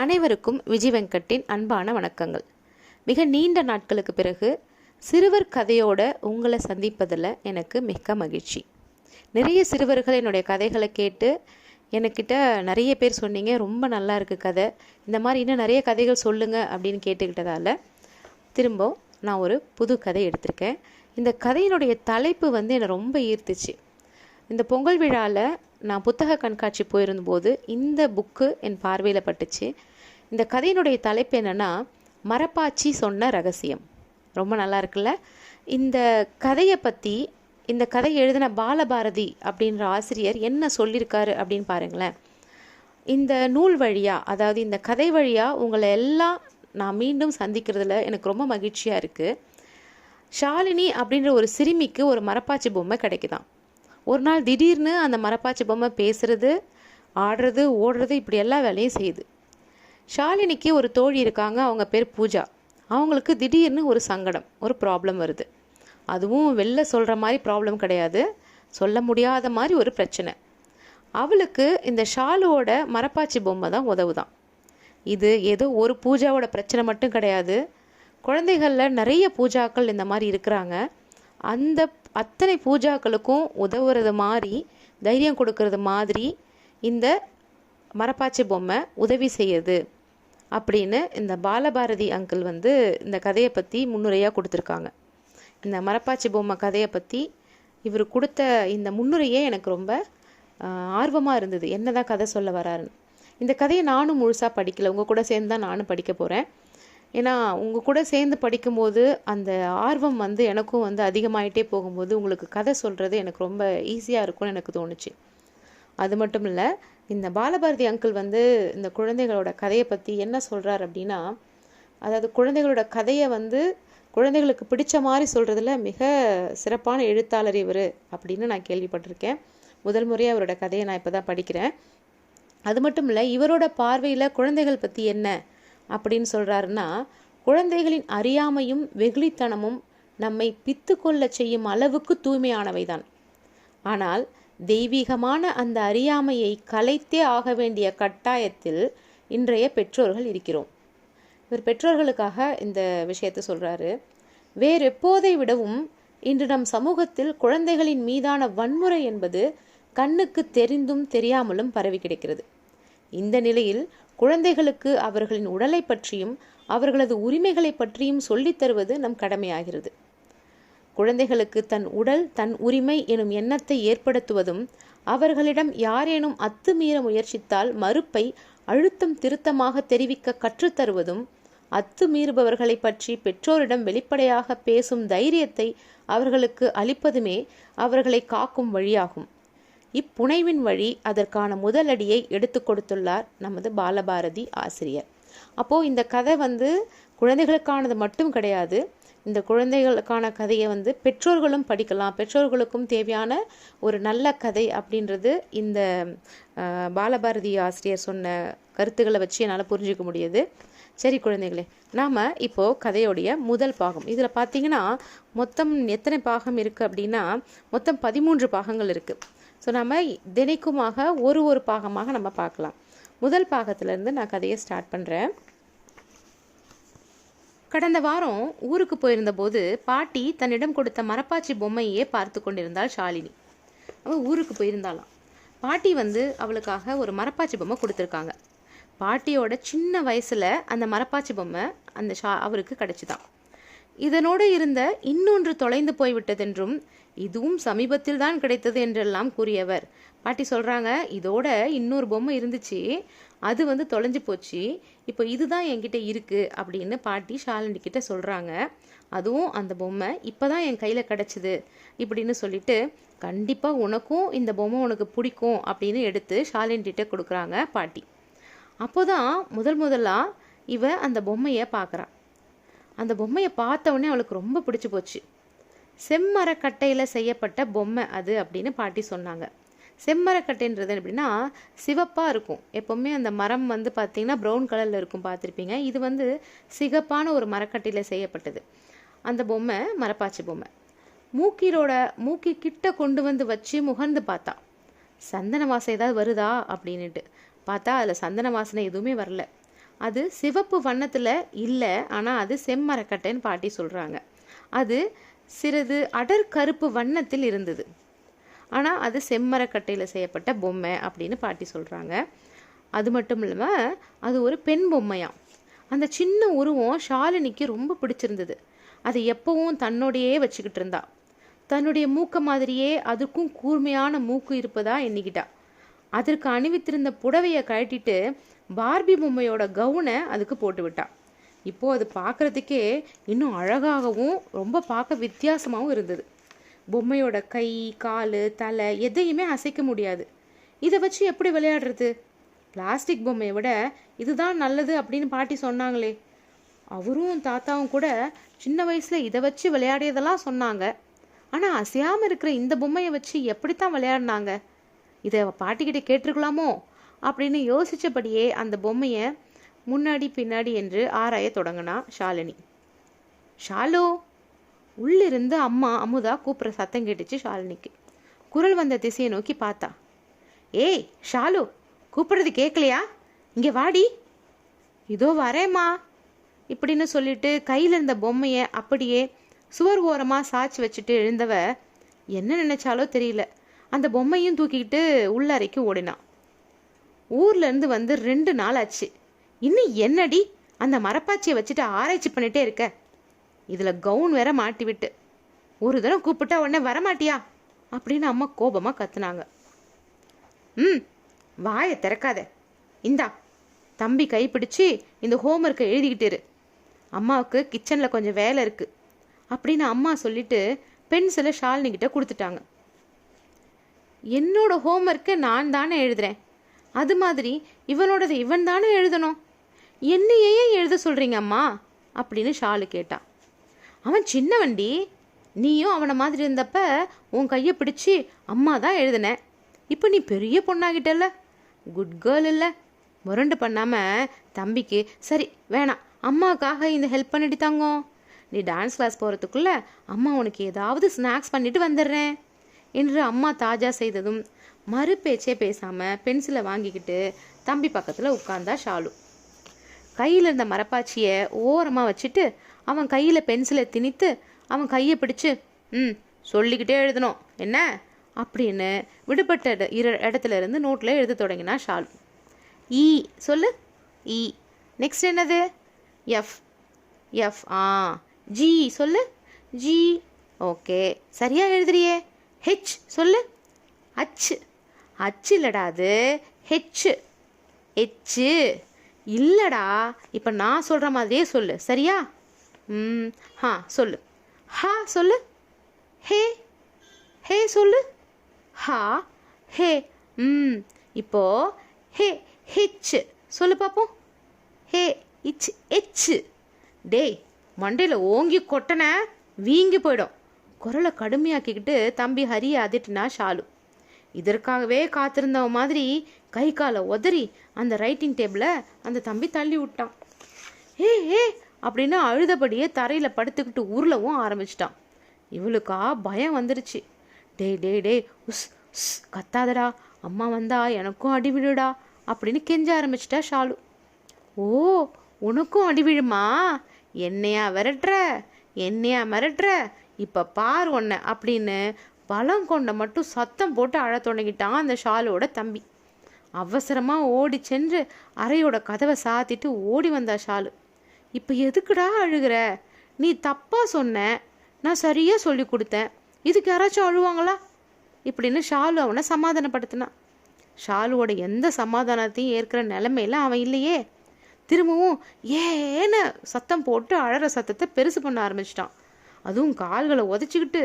அனைவருக்கும் விஜய் வெங்கட்டின் அன்பான வணக்கங்கள். மிக நீண்ட நாட்களுக்கு பிறகு சிறுவர் கதையோட உங்களை சந்திப்பதில் எனக்கு மிக்க மகிழ்ச்சி. நிறைய சிறுவர்கள் என்னுடைய கதைகளை கேட்டு என்கிட்ட நிறைய பேர் சொன்னீங்க, ரொம்ப நல்லா இருக்குது கதை, இந்த மாதிரி இன்னும் நிறைய கதைகள் சொல்லுங்கள் அப்படின்னு கேட்டுக்கிட்டதால் திரும்ப நான் ஒரு புது கதை எடுத்திருக்கேன். இந்த கதையினுடைய தலைப்பு என்னை ரொம்ப ஈர்த்துச்சு. இந்த பொங்கல் விழாவில் நான் புத்தக கண்காட்சி போயிருந்தபோது இந்த புக்கு என் பார்வையில் பட்டுச்சு. இந்த கதையினுடைய தலைப்பு என்னென்னா, மரப்பாச்சி சொன்ன ரகசியம். ரொம்ப நல்லா இருக்குல்ல? இந்த கதையை பற்றி இந்த கதை எழுதின பாலபாரதி அப்படின்ற ஆசிரியர் என்ன சொல்லியிருக்காரு அப்படின்னு பாருங்களேன். இந்த நூல் வழியாக, அதாவது இந்த கதை வழியாக உங்களை எல்லாம் நான் மீண்டும் சந்திக்கிறதுல எனக்கு ரொம்ப மகிழ்ச்சியாக இருக்குது. ஷாலினி அப்படின்ற ஒரு சிறுமிக்கு ஒரு மரப்பாச்சி பொம்மை கிடைக்குதான். ஒரு நாள் திடீர்னு அந்த மரப்பாச்சி பொம்மை பேசுறது, ஆடுறது, ஓடுறது, இப்படி எல்லா வேலையும் செய்யுது. ஷாலினிக்கு ஒரு தோழி இருக்காங்க, அவங்க பேர் பூஜா. அவங்களுக்கு திடீர்னு ஒரு சங்கடம், ஒரு ப்ராப்ளம் வருது. அதுவும் வெளில சொல்கிற மாதிரி ப்ராப்ளம் கிடையாது, சொல்ல முடியாத மாதிரி ஒரு பிரச்சனை. அவளுக்கு இந்த ஷாலுவோட மரப்பாச்சி பொம்மை தான் உதவுதான். இது ஏதோ ஒரு பூஜாவோட பிரச்சனை மட்டும் கிடையாது, குழந்தைகளில் நிறைய பூஜாக்கள் இந்த மாதிரி இருக்கிறாங்க. அந்த அத்தனை பூஜாக்களுக்கும் உதவுறது மாதிரி, தைரியம் கொடுக்கறது மாதிரி இந்த மரப்பாச்சி பொம்மை உதவி செய்யுது அப்படின்னு இந்த பாலபாரதி அங்கிள் இந்த கதையை பற்றி முன்னுரையாக கொடுத்துருக்காங்க. இந்த மரப்பாச்சி பொம்மை கதையை பற்றி இவர் கொடுத்த இந்த முன்னுரையே எனக்கு ரொம்ப ஆர்வமாக இருந்தது, என்ன தான் கதை சொல்ல வராருன்னு. இந்த கதையை நானும் முழுசாக படிக்கலை, உங்கள் கூட சேர்ந்து தான் நானும் படிக்க போகிறேன். ஏன்னா உங்கள் கூட சேர்ந்து படிக்கும்போது அந்த ஆர்வம் எனக்கும் அதிகமாகிட்டே போகும்போது உங்களுக்கு கதை சொல்கிறது எனக்கு ரொம்ப ஈஸியாக இருக்கும்னு எனக்கு தோணுச்சு. அது மட்டும் இல்லை, இந்த பாலபாரதி அங்கிள் இந்த குழந்தைகளோட கதையை பற்றி என்ன சொல்கிறார் அப்படின்னா, அதாவது குழந்தைகளோட கதையை குழந்தைகளுக்கு பிடிச்ச மாதிரி சொல்கிறதுல மிக சிறப்பான எழுத்தாளர் இவர் அப்படின்னு நான் கேள்விப்பட்டிருக்கேன். முதல் முறையாக அவரோட கதையை நான் இப்போ தான் படிக்கிறேன். அது மட்டும் இல்லை, இவரோட பார்வையில் குழந்தைகள் பற்றி என்ன அப்படின்னு சொல்கிறாருன்னா, குழந்தைகளின் அறியாமையும் வெகுளித்தனமும் நம்மை பித்து கொள்ள செய்யும் அளவுக்கு தூய்மையானவை தான். ஆனால் தெய்வீகமான அந்த அறியாமையை கலைத்தே ஆக வேண்டிய கட்டாயத்தில் இன்றைய பெற்றோர்கள் இருக்கிறோம். இவர் பெற்றோர்களுக்காக இந்த விஷயத்தை சொல்கிறாரு. வேறெப்போதை விடவும் இன்று நம் சமூகத்தில் குழந்தைகளின் மீதான வன்முறை என்பது கண்ணுக்கு தெரிந்தும் தெரியாமலும் பரவி கிடக்கிறது. இந்த நிலையில் குழந்தைகளுக்கு அவர்களின் உடலை பற்றியும் அவர்களது உரிமைகளை பற்றியும் சொல்லித் தருவது நம் கடமையாகிறது. குழந்தைகளுக்கு தன் உடல் தன் உரிமை எனும் எண்ணத்தை ஏற்படுத்துவதும், அவர்களிடம் யாரேனும் அத்துமீற முயற்சித்தால் மறுப்பை அழுத்தம் திருத்தமாக தெரிவிக்க கற்றுத்தருவதும், அத்துமீறுபவர்களை பற்றி பெற்றோரிடம் வெளிப்படையாக பேசும் தைரியத்தை அவர்களுக்கு அளிப்பதுமே அவர்களை காக்கும் வழியாகும். இப்புனைவின் வழி அதற்கான முதலடியை எடுத்து கொடுத்துள்ளார் நமது பாலபாரதி ஆசிரியர். அப்போது இந்த கதை குழந்தைகளுக்கானது மட்டும் கிடையாது. இந்த குழந்தைகளுக்கான கதையை பெற்றோர்களும் படிக்கலாம், பெற்றோர்களுக்கும் தேவையான ஒரு நல்ல கதை அப்படின்றது இந்த பாலபாரதி ஆசிரியர் சொன்ன கருத்துக்களை வச்சு என்னால் புரிஞ்சிக்க முடியுது. சரி குழந்தைகளே, நாம் இப்போது கதையோடைய முதல் பாகம். இதில் பார்த்தீங்கன்னா மொத்தம் எத்தனை பாகம் இருக்குது அப்படின்னா, மொத்தம் 13 பாகங்கள் இருக்குது. ஸோ நம்ம தினைக்குமாக ஒரு பாகமாக நம்ம பார்க்கலாம். முதல் பாகத்திலேருந்து நான் கதையை ஸ்டார்ட் பண்ணுறேன். கடந்த வாரம் ஊருக்கு போயிருந்த போது பாட்டி தன்னிடம் கொடுத்த மரப்பாச்சி பொம்மையே பார்த்து கொண்டிருந்தாள் ஷாலினி. அவள் ஊருக்கு போயிருந்தாளாம். பாட்டி அவளுக்காக ஒரு மரப்பாச்சி பொம்மை கொடுத்துருக்காங்க. பாட்டியோட சின்ன வயசில் அந்த மரப்பாச்சி பொம்மை அவருக்கு கிடைச்சிதான். இதனோடு இருந்த இன்னொன்று தொலைந்து போய்விட்டதென்றும், இதுவும் சமீபத்தில் தான் கிடைத்தது என்றெல்லாம் கூறியவர். பாட்டி சொல்கிறாங்க, இதோட இன்னொரு பொம்மை இருந்துச்சு, அது தொலைஞ்சு போச்சு, இப்போ இதுதான் என்கிட்ட இருக்குது அப்படின்னு பாட்டி ஷாலினி கிட்ட சொல்கிறாங்க. அதுவும் அந்த பொம்மை இப்போ தான் என் கையில் கிடச்சிது இப்படின்னு சொல்லிட்டு, கண்டிப்பாக உனக்கும் இந்த பொம்மை உனக்கு பிடிக்கும் அப்படின்னு எடுத்து ஷாலினிகிட்ட கொடுக்குறாங்க பாட்டி. அப்போதான் முதலாக இவ அந்த பொம்மையை பார்க்குறான். அந்த பொம்மையை பார்த்த உடனே அவளுக்கு ரொம்ப பிடிச்சி போச்சு. செம்மரக்கட்டையில் செய்யப்பட்ட பொம்மை அது அப்படின்னு பாட்டி சொன்னாங்க. செம்மரக்கட்டைன்றது எப்படின்னா சிவப்பாக இருக்கும். எப்போவுமே அந்த மரம் பார்த்திங்கன்னா ப்ரௌன் கலரில் இருக்கும், பார்த்துருப்பீங்க. இது சிகப்பான ஒரு மரக்கட்டையில் செய்யப்பட்டது. அந்த பொம்மை மரப்பாச்சி பொம்மை. மூக்கி கிட்ட கொண்டு வச்சு முகர்ந்து பார்த்தா, சந்தன வாசம் ஏதாவது வருதா அப்படின்னுட்டு பார்த்தா அதில் சந்தன வாசனை எதுவுமே வரல. அது சிவப்பு வண்ணத்தில் இல்லை, ஆனால் அது செம்மரக்கட்டைன்னு பாட்டி சொல்கிறாங்க. அது சிறிது அடர் கருப்பு வண்ணத்தில் இருந்தது, ஆனால் அது செம்மரக்கட்டையில் செய்யப்பட்ட பொம்மை அப்படின்னு பாட்டி சொல்கிறாங்க. அது மட்டும் இல்லாமல் அது ஒரு பெண் பொம்மையாம். அந்த சின்ன உருவம் ஷாலினிக்கு ரொம்ப பிடிச்சிருந்தது. அதை எப்பவும் தன்னோடையே வச்சுக்கிட்டு இருந்தா. தன்னுடைய மூக்க மாதிரியே அதுக்கும் கூர்மையான மூக்கு இருப்பதா எண்ணிக்கிட்டா. அதற்கு அணிவித்திருந்த புடவையை கழட்டிட்டு பார்பி பொம்மையோட கவுனை அதுக்கு போட்டு விட்டா. இப்போது அது பார்க்குறதுக்கே இன்னும் அழகாகவும் ரொம்ப பார்க்க வித்தியாசமாகவும் இருந்தது. பொம்மையோட கை, கால், தலை எதையுமே அசைக்க முடியாது. இதை வச்சு எப்படி விளையாடுறது? பிளாஸ்டிக் பொம்மையை விட இதுதான் நல்லது அப்படின்னு பாட்டி சொன்னாங்களே. அவரும் தாத்தாவும் கூட சின்ன வயசில் இதை வச்சு விளையாடியதெல்லாம் சொன்னாங்க. ஆனால் அசையாமல் இருக்கிற இந்த பொம்மையை வச்சு எப்படித்தான் விளையாடினாங்க? இதை பாட்டிக்கிட்ட கேட்டிருக்கலாமோ அப்படின்னு யோசித்தபடியே அந்த பொம்மையை முன்னாடி பின்னாடி என்று ஆராய தொடங்கினா ஷாலினி. ஷாலு, உள்ளிருந்து அம்மா அமுதா கூப்பிட்ற சத்தம் கேட்டுச்சு ஷாலினிக்கு. குரல் வந்த திசையை நோக்கி பார்த்தா. ஏய் ஷாலு, கூப்பிட்றது கேட்கலையா? இங்கே வாடி. இதோ வரேம்மா இப்படின்னு சொல்லிட்டு கையில் இருந்த பொம்மையை அப்படியே சுவர் ஓரமாக சாய்ச்சி வச்சுட்டு எழுந்தவ என்ன நினைச்சாலோ தெரியல, அந்த பொம்மையும் தூக்கிக்கிட்டு உள்ளறைக்கு ஓடினான். ஊர்லேருந்து வந்து 2 நாள் ஆச்சு. இன்னும் என்னடி அந்த மரப்பாச்சியை வச்சுட்டு ஆராய்ச்சி பண்ணிட்டே இருக்க? இதில் கவுன் வேற மாட்டி விட்டு ஒரு தடவை கூப்பிட்டா உடனே வரமாட்டியா அப்படின்னு அம்மா கோபமாக கத்துனாங்க. வாயை திறக்காத, இந்தா தம்பி கைப்பிடிச்சு இந்த ஹோம்ஒர்க்கை எழுதிக்கிட்டு இரு. அம்மாவுக்கு கிச்சனில் கொஞ்சம் வேலை இருக்குது அப்படின்னு அம்மா சொல்லிட்டு பென்சிலை ஷாலினிக்கிட்ட கொடுத்துட்டாங்க. என்னோட ஹோம்ஒர்க்கை நான் தானே எழுதுறேன், அது மாதிரி இவனோடது இவன் தானே எழுதணும். என்னையே எழுத சொல்கிறீங்க அம்மா அப்படின்னு ஷாலு கேட்டா. அவன் சின்னவண்டி, நீயும் அவனை மாதிரி இருந்தப்ப உன் கையை பிடிச்சி அம்மா தான் எழுதினேன். இப்போ நீ பெரிய பொண்ணாகிட்டல்ல, குட் கேர்ள் இல்லை. முரண்டு பண்ணாமல் தம்பிக்கு சரி வேணாம், அம்மாவுக்காக இந்த ஹெல்ப் பண்ணிட்டு தாங்கோ. நீ டான்ஸ் கிளாஸ் போகிறதுக்குள்ளே அம்மா உனக்கு ஏதாவது ஸ்நாக்ஸ் பண்ணிட்டு வந்துடுறேன் என்று அம்மா தாஜா செய்ததும் மறு பேச்சே பேசாமல் பென்சிலை வாங்கிக்கிட்டு தம்பி பக்கத்தில் உட்கார்ந்தா ஷாலு. கையில் இருந்த மரப்பாச்சியை ஓரமாக வச்சுட்டு அவன் கையில் பென்சிலை திணித்து அவன் கையை பிடிச்சு சொல்லிக்கிட்டே எழுதணும் என்ன அப்படின்னு விடுபட்ட இடத்துல இருந்து நோட்டில் எழுத தொடங்கினா ஷாலு. இ சொல்லு, இ. நெக்ஸ்ட் என்னது? எஃப். எஃப். ஜி சொல்லு, ஜி. ஓகே, சரியாக எழுதுறியே. ஹெச் சொல்லு. அச்சு. அச்சு இல்லடா, அது ஹெச். ஹெச்சு இல்லடா, இப்போ நான் சொல்கிற மாதிரியே சொல்லு சரியா? சொல்லு. ஹா சொல்லு. ஹே. ஹே சொல்லு. ஹா ஹே. இப்போ ஹே ஹெச் சொல்லு பார்ப்போம். ஹே இச் எச். டேய், மண்டையில் ஓங்கி கொட்டன வீங்கி போயிடும். குரலை கடுமையாக்கிக்கிட்டு தம்பி ஹரியை அதிட்டுனா ஷாலு. இதற்காகவே காத்திருந்தவ மாதிரி கை காலை உதறி அந்த ரைட்டிங் டேபிளை அந்த தம்பி தள்ளி விட்டான். ஏ அப்படின்னு அழுதபடியே தரையில் படுத்துக்கிட்டு உருளவும் ஆரம்பிச்சிட்டான். இவளுக்கா பயம் வந்துருச்சு. டேய் உஸ் உஸ் கத்தாதடா, அம்மா வந்தா எனக்கும் அடி விழுடா அப்படின்னு கெஞ்ச ஆரம்பிச்சிட்டா ஷாலு. ஓ, உனக்கும் அடி விழுமா? என்னையா மிரட்டுற? இப்போ பார் ஒன்ன அப்படின்னு பலம் கொண்ட மட்டும் சத்தம் போட்டு அழ தொடங்கிட்டான் அந்த ஷாலோட தம்பி. அவசரமாக ஓடி சென்று அறையோட கதவை சாத்திட்டு ஓடி வந்தா ஷாலு. இப்போ எதுக்குடா அழுகிற? நீ தப்பாக சொன்ன, நான் சரியாக சொல்லி கொடுத்தேன், இதுக்கு யாராச்சும் அழுவாங்களா இப்படின்னு ஷாலு அவனை சமாதானப்படுத்தினான். ஷாலுவோட எந்த சமாதானத்தையும் ஏற்கிற நிலைமையில அவன் இல்லையே. திரும்பவும் ஏன்னு சத்தம் போட்டு அழற சத்தத்தை பெருசு பண்ண ஆரம்பிச்சிட்டான். அதுவும் கால்களை உதச்சிக்கிட்டு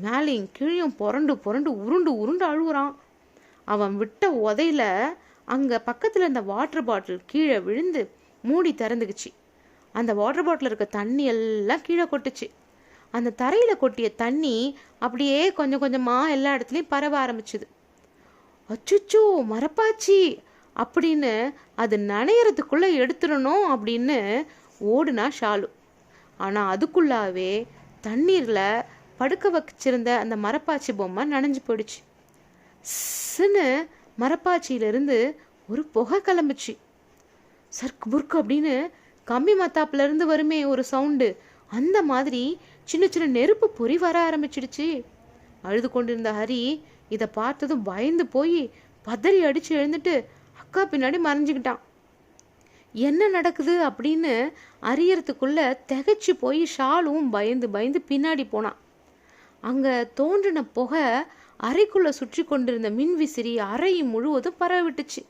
மேலேயும் கீழையும் புரண்டு உருண்டு அழுகுறான். அவன் விட்ட உதையில அங்கே பக்கத்தில் இருந்த வாட்டர் பாட்டில் கீழே விழுந்து மூடி திறந்துக்குச்சு. அந்த வாட்டர் பாட்டில் இருக்க தண்ணி எல்லாம் கீழே கொட்டுச்சு. அந்த தரையில் கொட்டிய தண்ணி அப்படியே கொஞ்சம் கொஞ்சமாக எல்லா இடத்துலையும் பரவ ஆரம்பிச்சுது. அச்சுச்சோ, மரப்பாச்சி அப்படின்னு அது நனையறதுக்குள்ளே எடுத்துடணும் அப்படின்னு ஓடுனா ஷாலு. ஆனால் அதுக்குள்ளாவே தண்ணீரில் படுக்க வச்சிருந்த அந்த மரப்பாச்சி பொம்மை நனைஞ்சு போயிடுச்சு. சின்னு மரப்பாச்சியிலிருந்து ஒரு புகை கிளம்புச்சு. சர்க்கு புர்க்கு அப்படின்னு கம்பி மத்தாப்புல இருந்து வருமே ஒரு சவுண்டு, அந்த மாதிரி சின்ன சின்ன நெருப்பு பொறி வர ஆரம்பிச்சிடுச்சு. அழுது கொண்டிருந்த ஹரி இதை பார்த்ததும் பயந்து போய் பதறி அடிச்சு எழுந்துட்டு அக்கா பின்னாடி மறைஞ்சுக்கிட்டான். என்ன நடக்குது அப்படின்னு அறியறதுக்குள்ள திகைச்சு போய் ஷாலும் பயந்து பயந்து பின்னாடி போனான். அங்க தோன்றின புகை அறைக்குள்ள சுற்றி கொண்டிருந்த மின்விசிறி அறை முழுவதும் பரவ விட்டுச்சு.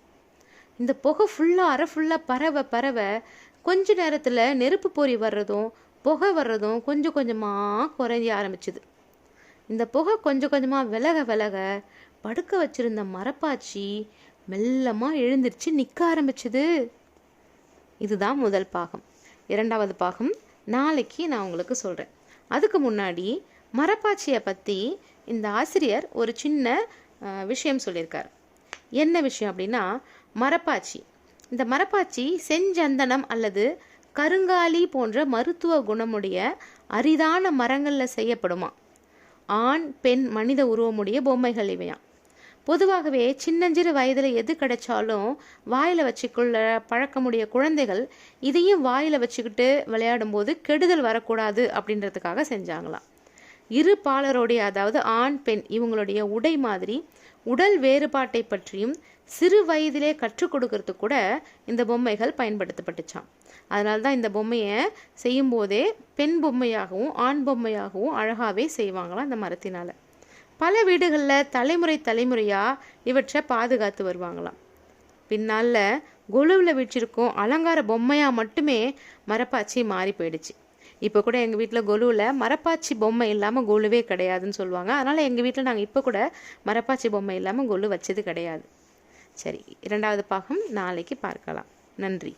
இந்த புகை அறை ஃபுல்லா பரவ பரவ கொஞ்ச நேரத்துல நெருப்பு பொறி வர்றதும் புகை வர்றதும் கொஞ்சம் கொஞ்சமா குறைய ஆரம்பிச்சுது. இந்த புகை கொஞ்சம் கொஞ்சமா விலக விலக படுக்க வச்சிருந்த மரப்பாச்சி மெல்லமா எழுந்திருச்சு நிக்க ஆரம்பிச்சுது. இதுதான் முதல் பாகம். இரண்டாவது பாகம் நாளைக்கு நான் உங்களுக்கு சொல்றேன். அதுக்கு முன்னாடி மரப்பாச்சியை பத்தி இந்த ஆசிரியர் ஒரு சின்ன விஷயம் சொல்லியிருக்கார். என்ன விஷயம் அப்படின்னா, இந்த மரப்பாச்சி செஞ்சந்தனம் அல்லது கருங்காலி போன்ற மருத்துவ குணமுடைய அரிதான மரங்களில் செய்யப்படுமா. ஆண் பெண் மனித உருவமுடைய பொம்மைகள் இவையாம். பொதுவாகவே சின்னஞ்சிறு வயதில் எது கிடைச்சாலும் வாயில் வச்சுக்குள்ள பழக்கமுடைய குழந்தைகள் இதையும் வாயில் வச்சுக்கிட்டு விளையாடும் போது கெடுதல் வரக்கூடாது அப்படின்றதுக்காக செஞ்சாங்களாம். இரு பாலருடைய, அதாவது ஆண் பெண் இவங்களுடைய உடை மாதிரி உடல் வேறுபாட்டை பற்றியும் சிறு வயதிலே கற்றுக் கொடுக்கறது கூட இந்த பொம்மைகள் பயன்படுத்தப்பட்டுச்சான். அதனால தான் இந்த பொம்மையை செய்யும் போதே பெண் பொம்மையாகவும் ஆண் பொம்மையாகவும் அழகாகவே செய்வாங்களாம் இந்த மரத்தினால. பல வீடுகளில் தலைமுறையாக இவற்றை பாதுகாத்து வருவாங்களாம். பின்னால் கொலுவில் வீற்றிருக்கும் அலங்கார பொம்மையாக மட்டுமே மரப்பாச்சி மாறி போயிடுச்சு. இப்போ கூட எங்கள் வீட்டில் கொலுவில் மரப்பாச்சி பொம்மை இல்லாமல் கொலுவே கிடையாதுன்னு சொல்லுவாங்க. அதனால் எங்கள் வீட்டில் நாங்கள் இப்போ கூட மரப்பாச்சி பொம்மை இல்லாமல் கொலு வச்சது கிடையாது. சரி, இரண்டாவது பாகம் நாளைக்கு பார்க்கலாம். நன்றி.